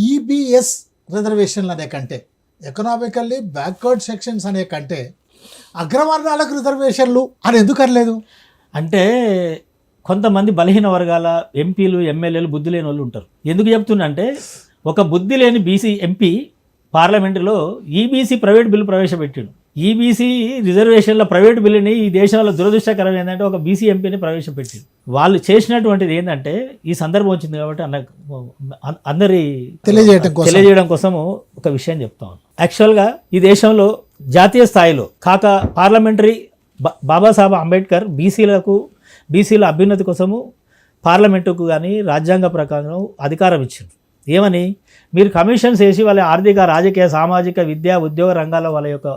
EBS రిజర్వేషన్లు అనే కంటే, ఎకనామికల్లీ బ్యాక్వర్డ్ సెక్షన్స్ అనే కంటే అగ్రవర్ణాలకు రిజర్వేషన్లు అని ఎందుకు అనలేదు? అంటే కొంతమంది బలహీన వర్గాల ఎంపీలు ఎమ్మెల్యేలు బుద్ధి లేని వాళ్ళు ఉంటారు. ఎందుకు చెప్తున్నా అంటే, ఒక బుద్ధి లేని బీసీ ఎంపీ పార్లమెంటులో ఈబీసీ ప్రైవేట్ బిల్లు ప్రవేశపెట్టాడు. ఈబీసీ రిజర్వేషన్ల ప్రైవేట్ బిల్లుని ఈ దేశంలో దురదృష్టకరం ఏంటంటే ఒక బీసీ ఎంపీని ప్రవేశపెట్టాడు. వాళ్ళు చేసినటువంటిది ఏంటంటే, ఈ సందర్భం వచ్చింది కాబట్టి అందరి తెలియజేయడం కోసము ఒక విషయం చెప్తాను. యాక్చువల్గా ఈ దేశంలో జాతీయ స్థాయిలో పార్లమెంటరీ బాబాసాహెబ్ అంబేద్కర్ బీసీల అభ్యున్నతి కోసము పార్లమెంటుకు కానీ రాజ్యాంగ ప్రకారం అధికారం ఇచ్చింది. ఏమని, మీరు కమిషన్స్ వేసి వాళ్ళ ఆర్థిక, రాజకీయ, సామాజిక, విద్యా, ఉద్యోగ రంగాల్లో వాళ్ళ యొక్క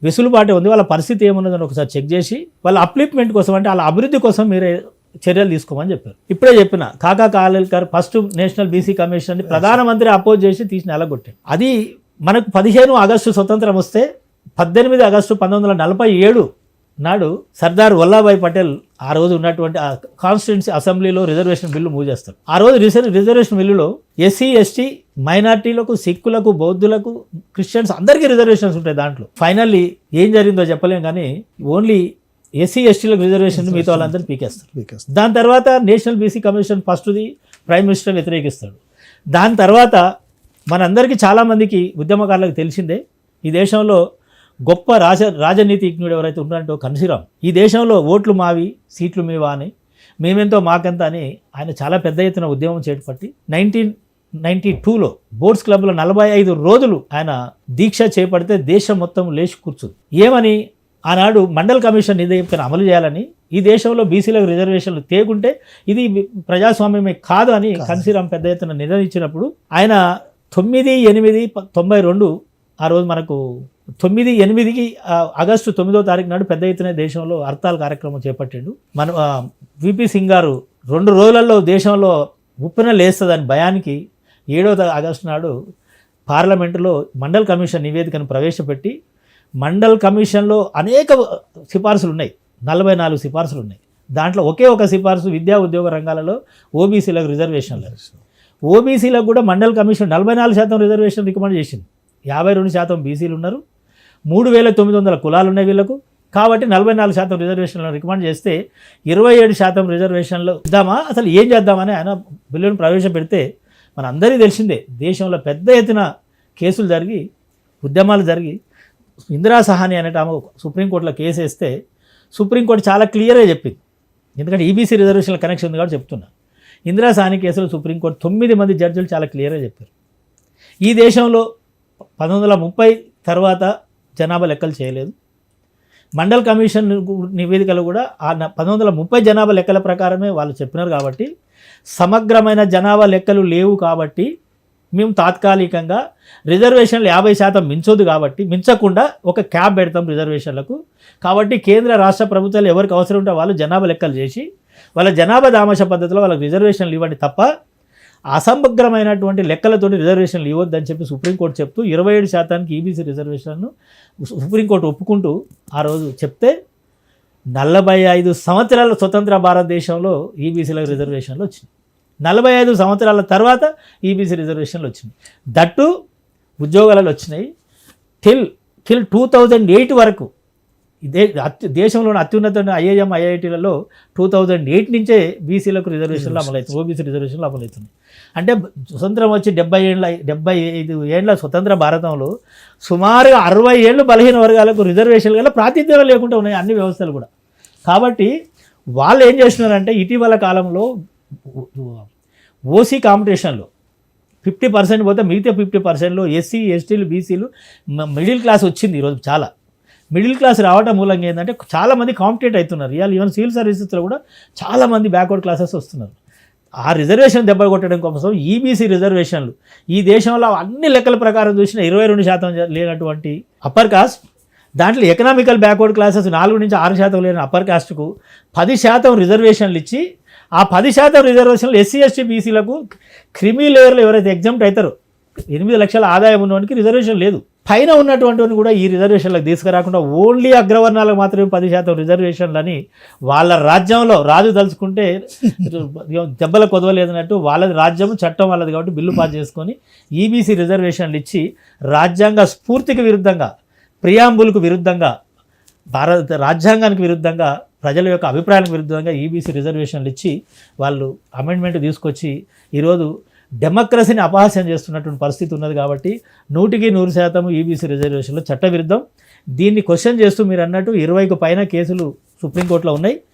వెసులుబాటు ఉంది, వాళ్ళ పరిస్థితి ఏమున్నదని ఒకసారి చెక్ చేసి వాళ్ళ అప్లిప్మెంట్ కోసం, అంటే వాళ్ళ అభివృద్ధి కోసం మీరే చర్యలు తీసుకోమని చెప్పారు. ఇప్పుడే చెప్పిన కాకా Kalelkar first national BC commission ప్రధానమంత్రి అపోజ్ చేసి తీసి నెలగొట్టాడు. అది మనకు 15 ఆగస్టు స్వతంత్రం వస్తే 18 ఆగస్టు 1947 నాడు సర్దార్ వల్లభాయ్ పటేల్ ఆ రోజు ఉన్నటువంటి ఆ కాన్స్టిట్యున్సీ అసెంబ్లీలో రిజర్వేషన్ బిల్లు మూవ్ చేస్తారు. ఆ రోజు రిజర్వేషన్ బిల్లులో ఎస్సీ, ఎస్టీ, మైనార్టీలకు, సిక్కులకు, బౌద్ధులకు, క్రిస్టియన్స్ అందరికీ రిజర్వేషన్స్ ఉంటాయి. దాంట్లో ఫైనల్లీ ఏం జరిగిందో చెప్పలేం, కానీ ఓన్లీ ఎస్సీ, ఎస్టీలకు రిజర్వేషన్ మిగతా వాళ్ళందరూ పీకేస్తారు. దాని తర్వాత నేషనల్ బీసీ కమిషన్ ఫస్ట్ది ప్రైమ్ మినిస్టర్ వ్యతిరేకిస్తాడు. దాని తర్వాత మనందరికీ చాలామందికి ఉద్యమకారులకు తెలిసిందే, ఈ దేశంలో గొప్ప రాజనీతిజ్ఞుడు ఎవరైతే ఉన్నారంటే కన్సీరామ్, ఈ దేశంలో ఓట్లు మావి సీట్లు మీవా అని, మేమెంతో మాకెంత అని ఆయన చాలా పెద్ద ఎత్తున ఉద్యమం చేపట్టి 1992లో బోర్డ్స్ క్లబ్లో 45 రోజులు ఆయన దీక్ష చేపడితే దేశం మొత్తం లేచి కూర్చుంది. ఏమని, ఆనాడు మండల్ కమిషన్ నిధేయతను అమలు చేయాలని, ఈ దేశంలో బీసీలకు రిజర్వేషన్లు తేకుంటే ఇది ప్రజాస్వామ్యమే కాదు అని కన్సీరామ్ పెద్ద ఎత్తున నిర్ణయించినప్పుడు ఆయన 9/8/92 ఆ రోజు మనకు 9/8 ఆగస్టు 9వ తారీఖు నాడు పెద్ద ఎత్తున దేశంలో హర్తాల్ కార్యక్రమం చేపట్టిండు. మన విపి సింగ్ గారు 2 రోజులలో దేశంలో ఉప్పెన లేస్తుందని భయానికి 7వ ఆగస్టు నాడు పార్లమెంటులో మండల్ కమిషన్ నివేదికను ప్రవేశపెట్టి, మండల్ కమిషన్లో అనేక సిఫార్సులు ఉన్నాయి, 44 సిఫార్సులు ఉన్నాయి. దాంట్లో ఒకే ఒక సిఫార్సు విద్యా, ఉద్యోగ రంగాలలో ఓబీసీలకు రిజర్వేషన్లు. ఓబీసీలకు కూడా మండల్ కమిషన్ 44% రిజర్వేషన్ రికమెండ్ చేసింది. 52% బీసీలు ఉన్నారు, 3,900 కులాలు ఉన్నాయి వీళ్ళకు. కాబట్టి 44% రిజర్వేషన్లను రికమెండ్ చేస్తే 27% రిజర్వేషన్లు ఇద్దామా, అసలు ఏం చేద్దామని ఆయన బిల్లును ప్రవేశపెడితే మనందరికీ తెలిసిందే, దేశంలో పెద్ద ఎత్తున కేసులు జరిగి, ఉద్యమాలు జరిగి, ఇందిరా సహాని అనేట ఆమె సుప్రీంకోర్టులో కేసు వేస్తే సుప్రీంకోర్టు చాలా క్లియర్గా చెప్పింది. ఎందుకంటే ఈబీసీ రిజర్వేషన్ల కనెక్షన్ ఉంది కాబట్టి చెప్తున్నా. ఇందిరా సహాని కేసులో సుప్రీంకోర్టు 9 మంది జడ్జిలు చాలా క్లియర్గా చెప్పారు, ఈ దేశంలో 1930 తర్వాత జనాభా లెక్కలు చేయలేదు. మండల్ కమిషన్ నివేదికలు కూడా ఆ 1930 జనాభా లెక్కల ప్రకారమే వాళ్ళు చెప్పినారు. కాబట్టి సమగ్రమైన జనాభా లెక్కలు లేవు కాబట్టి మేము తాత్కాలికంగా రిజర్వేషన్లు 50% మించొద్దు కాబట్టి, మించకుండా ఒక క్యాప్ పెడతాం రిజర్వేషన్లకు. కాబట్టి కేంద్ర రాష్ట్ర ప్రభుత్వాలు ఎవరికి అవసరం ఉంటే వాళ్ళు జనాభా లెక్కలు చేసి వాళ్ళ జనాభా దామాష పద్ధతిలో వాళ్ళకి రిజర్వేషన్లు ఇవ్వండి తప్ప అసమగ్రమైనటువంటి లెక్కలతోటి రిజర్వేషన్లు ఇవ్వద్దని చెప్పి సుప్రీంకోర్టు చెప్తూ 27% ఈబీసీ రిజర్వేషన్ను సుప్రీంకోర్టు ఒప్పుకుంటూ ఆ రోజు చెప్తే 45 సంవత్సరాల స్వతంత్ర భారతదేశంలో ఈబీసీలకు రిజర్వేషన్లు వచ్చినాయి. 45 సంవత్సరాల తర్వాత ఈబీసీ రిజర్వేషన్లు వచ్చినాయి. దట్టు ఉద్యోగాలలో వచ్చినాయి. టిల్ 2008 వరకు ఇదే దేశంలోని అత్యున్నత ఐఐఎం, ఐఐటీలలో 2008 నుంచే బీసీలకు రిజర్వేషన్లు అమలవుతుంది, ఓబీసీ రిజర్వేషన్లు అమలవుతుంది. అంటే స్వతంత్రం వచ్చి 75 ఏళ్ళ స్వతంత్ర భారతంలో సుమారుగా 60 ఏళ్ళు బలహీన వర్గాలకు రిజర్వేషన్లు గల ప్రాతినిధ్యం లేకుండా ఉన్నాయి అన్ని వ్యవస్థలు కూడా. కాబట్టి వాళ్ళు ఏం చేస్తున్నారంటే, ఇటీవల కాలంలో ఓసీ కాంపిటీషన్లో 50% పోతే మిగతా 50%లో ఎస్సీ, ఎస్టీలు, బీసీలు, మిడిల్ క్లాస్ వచ్చింది. ఈరోజు చాలా మిడిల్ క్లాస్ రావడం మూలంగా ఏంటంటే చాలామంది కాంపిటేట్ అవుతున్నారు. ఇవాళ ఈవెన్ సివిల్ సర్వీసెస్లో కూడా చాలామంది బ్యాక్వర్డ్ క్లాసెస్ వస్తున్నారు. ఆ రిజర్వేషన్ దెబ్బ కొట్టడం కోసం ఈబీసీ రిజర్వేషన్లు ఈ దేశంలో అన్ని లెక్కల ప్రకారం చూసిన 22% లేనటువంటి అప్పర్ కాస్ట్, దాంట్లో ఎకనామికల్ బ్యాక్వర్డ్ క్లాసెస్ 4 నుంచి 6% లేని అప్పర్ కాస్ట్కు 10% రిజర్వేషన్లు ఇచ్చి, ఆ 10% రిజర్వేషన్లు ఎస్సీ, ఎస్టీ, బీసీలకు క్రిమీ లేయర్లు ఎవరైతే ఎగ్జామ్ట్ అవుతారో 8 లక్షల ఆదాయం ఉన్నవానికి రిజర్వేషన్ లేదు. పైన ఉన్నటువంటివి కూడా ఈ రిజర్వేషన్లకు తీసుకురాకుండా ఓన్లీ అగ్రవర్ణాలకు మాత్రమే 10% రిజర్వేషన్లని వాళ్ళ రాజ్యంలో రాజు తలుచుకుంటే దెబ్బల కొదవలేదన్నట్టు వాళ్ళది రాజ్యం చట్టం వాళ్ళది కాబట్టి బిల్లు పాస్ చేసుకొని ఈబీసీ రిజర్వేషన్లు ఇచ్చి రాజ్యాంగ స్ఫూర్తికి విరుద్ధంగా ప్రియాంబుల్కు విరుద్ధంగా భారత రాజ్యాంగానికి విరుద్ధంగా ప్రజల యొక్క అభిప్రాయానికి విరుద్ధంగా ఈబీసీ రిజర్వేషన్లు ఇచ్చి వాళ్ళు అమెండ్మెంట్ తీసుకొచ్చి ఈరోజు డెమోక్రసీని అపహాస్యం చేస్తున్నటువంటి పరిస్థితి ఉన్నది కాబట్టి 100% ఈబీసీ రిజర్వేషన్లు చట్టవిరుద్ధం. దీన్ని క్వశ్చన్ చేస్తూ మీరు అన్నట్టు 20కు పైన కేసులు సుప్రీంకోర్టులో ఉన్నాయి.